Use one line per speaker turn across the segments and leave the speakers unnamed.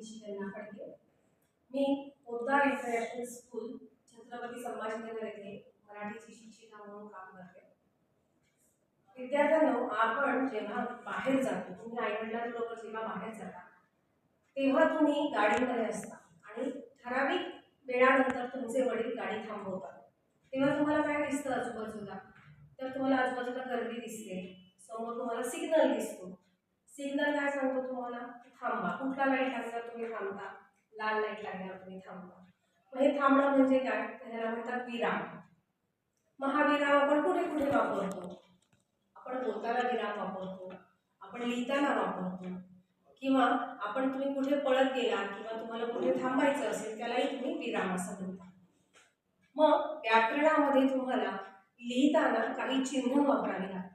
निशिगंधा फडके। मी Poddar international school Chhatrapati Sambhajinagar येथे मराठीची शिक्षिका म्हणून काम करते। विद्यार्थ्यांनो, आपण जेव्हा बाहेर जातो, तुम्ही आईवडिलांबरोबर जेव्हा बाहेर जाता तेव्हा तुम्ही गाडीमध्ये असता आणि ठराविक वेळानंतर तुमचे वडील गाडी थांबवतात, तेव्हा तुम्हाला काय दिसतं आजूबाजूला? तर तुम्हाला आजूबाजूला गर्दी दिसते, समोर तुम्हाला सिग्नल दिसतो। सिग्नल काय सांगतो तुम्हाला? थांबा। कुठला लाईट लागल्यावर तुम्ही थांबता? लाल लाईट लागल्यावर तुम्ही थांबता। मग हे थांबणं म्हणजे काय? त्याला म्हणतात विराम। मग हा विराम आपण कुठे कुठे वापरतो? आपण बोलताना विराम वापरतो, आपण लिहिताना वापरतो, किंवा आपण तुम्ही कुठे पळत गेला किंवा तुम्हाला कुठे थांबायचं असेल त्यालाही तुम्ही विराम असं म्हणता। मग व्याकरणामध्ये तुम्हाला लिहिताना काही चिन्ह वापरावी लागतात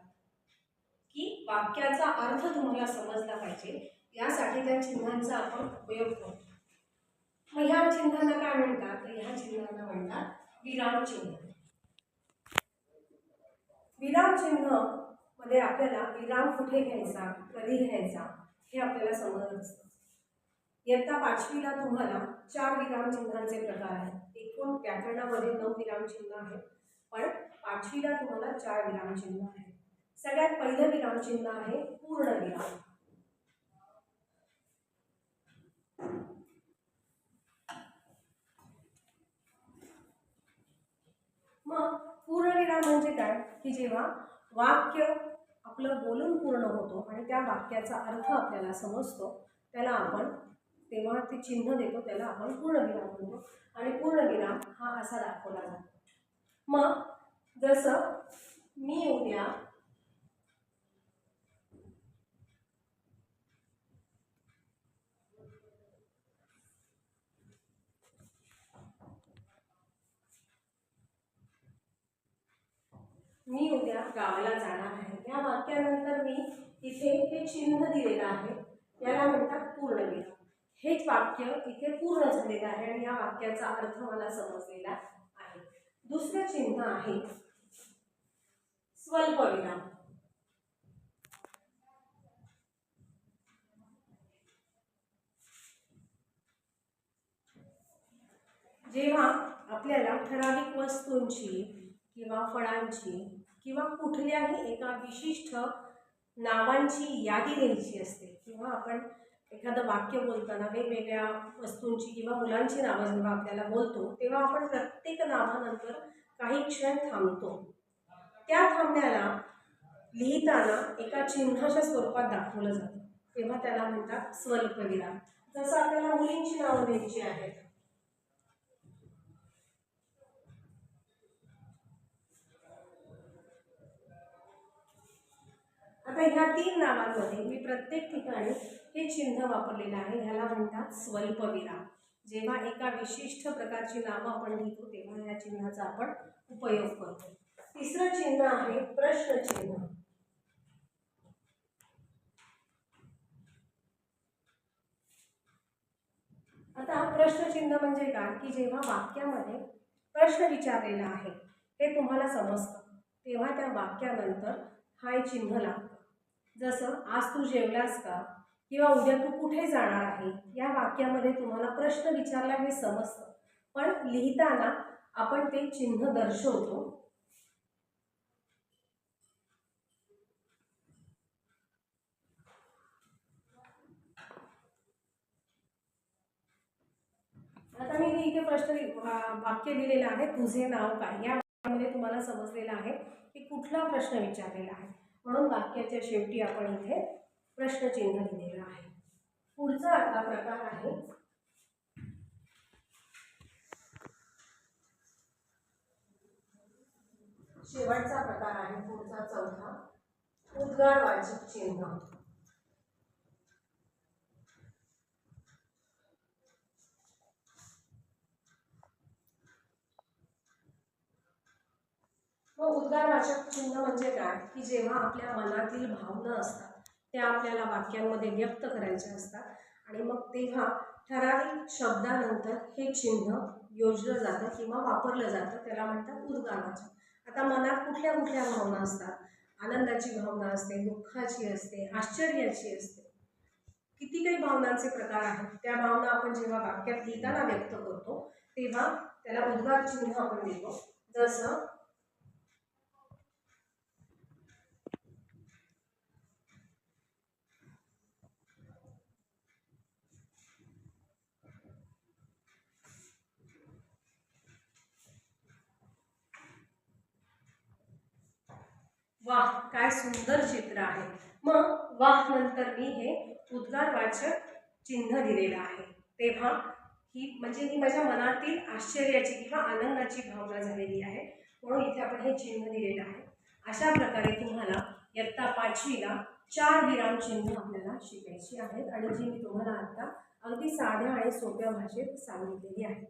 की वाक्याचा अर्थ तुम्हाला समजला पाहिजे, यासाठी त्या चिन्हांचा आपण उपयोग करतो। मग ह्या चिन्हांना काय म्हणतात? तर ह्या चिन्हांना म्हणतात विराम चिन्ह। विराम चिन्ह मध्ये आपल्याला विराम कुठे घ्यायचा, कधी घ्यायचा हे आपल्याला समजत असतं। इयत्ता 5वीला तुम्हाला 4 विराम चिन्हांचे प्रकार आहेत। एकूण व्याकरणामध्ये 9 विराम चिन्ह आहेत, पण 5वीला तुम्हाला 4 विराम चिन्ह आहेत। सगळ्यात पहिलं विराम चिन्ह आहे पूर्णविराम। मग पूर्णविराम म्हणजे काय? की जेव्हा वाक्य आपलं बोलून पूर्ण होतो आणि त्या वाक्याचा अर्थ आपल्याला समजतो, त्याला आपण तेव्हा ते चिन्ह देतो, त्याला आपण पूर्णविराम म्हणतो। आणि पूर्णविराम हा असा दाखवला जातो। मग जसं मी उद्या गावाला जाणार आहे, या वाक्यानंतर मी इथे हे चिन्ह दिलेलं आहे, याला म्हणतात पूर्णविराम। हेच वाक्य इथे पूर्ण झालेलं आहे आणि या वाक्याचा अर्थ मला समजलेला आहे। दुसरं चिन्ह आहे स्वल्पविराम। जेव्हा आपल्याला ठराविक वस्तूंची किंवा फळांची किंवा कुठल्याही एका विशिष्ट नावांची यादी द्यायची असते, किंवा आपण एखादं वाक्य बोलताना वेगवेगळ्या वस्तूंची किंवा मुलांची नावं जेव्हा आपल्याला बोलतो, तेव्हा आपण प्रत्येक नावानंतर काही क्षण थांबतो। त्या थांबण्याला लिहिताना एका चिन्हाच्या स्वरूपात दाखवलं जातं, तेव्हा त्याला म्हणतात स्वल्पविराम। जसं आपल्याला मुलींची नावं द्यायची आहेत, आता ह्या 3 नावांमध्ये मी प्रत्येक ठिकाणी हे चिन्ह वापरलेलं आहे, ह्याला म्हणतात स्वल्पविराम। जेव्हा एका विशिष्ट प्रकारची नावं आपण लिहितो तेव्हा या चिन्हाचा आपण उपयोग करतो। तिसरं चिन्ह आहे प्रश्नचिन्ह। आता प्रश्नचिन्ह म्हणजे काय? की जेव्हा वाक्यामध्ये प्रश्न विचारलेला आहे हे तुम्हाला समजतं, तेव्हा त्या वाक्यानंतर हा चिन्ह लागतं। जसं आज तू जेवलास का, किंवा उद्या तू कुठे जाणार आहे, या वाक्यामध्ये तुम्हाला प्रश्न विचारला हे समजतं, पण लिहिताना आपण ते चिन्ह दर्शवतो। आता मी इथे प्रश्न वाक्य दिलेलं आहे, तुझे नाव काय? या वाक्यामध्ये तुम्हाला समजलेलं आहे की कुठला प्रश्न विचारलेला आहे, म्हणून वाक्याच्या शेवटी आपण इथे प्रश्नचिन्ह दिलेलं आहे। पुढचा आता प्रकार आहे शेवटचा प्रकार आहे, पुढचा चौथा, उद्गारवाचक चिन्ह। मग उद्गारवाचक चिन्ह म्हणजे काय? की जेव्हा आपल्या मनातील भावना असतात त्या आपल्याला वाक्यांमध्ये व्यक्त करायच्या असतात, आणि मग तेव्हा ठराविक शब्दानंतर हे चिन्ह योजलं जातं किंवा वापरलं जातं, त्याला म्हणतात उद्गारवाचक। आता मनात कुठल्या कुठल्या भावना असतात? आनंदाची भावना असते, दुःखाची असते, आश्चर्याची असते। किती काही भावनांचे प्रकार आहेत, त्या भावना आपण जेव्हा वाक्यात लिहिताना व्यक्त करतो तेव्हा त्याला उद्गार चिन्ह आपण देतो. जसं वाह, काय सुंदर चित्र आहे. मग वाह नंतर मी हे उद्गारवाचक चिन्ह दिलेलं आहे. तेव्हा ही माझ्या मनातील आश्चर्याची किंवा आनंदाची भावना झालेली आहे, म्हणून इथे आपण हे चिन्ह दिलेलं आहे. अशा प्रकारे तुम्हाला इयत्ता 5वीला 4 विराम चिन्ह आपल्याला शिकायची आहेत आणि जी मी तुम्हाला आता अगदी साध्या आणि सोप्या भाषेत सांगितलेली आहे.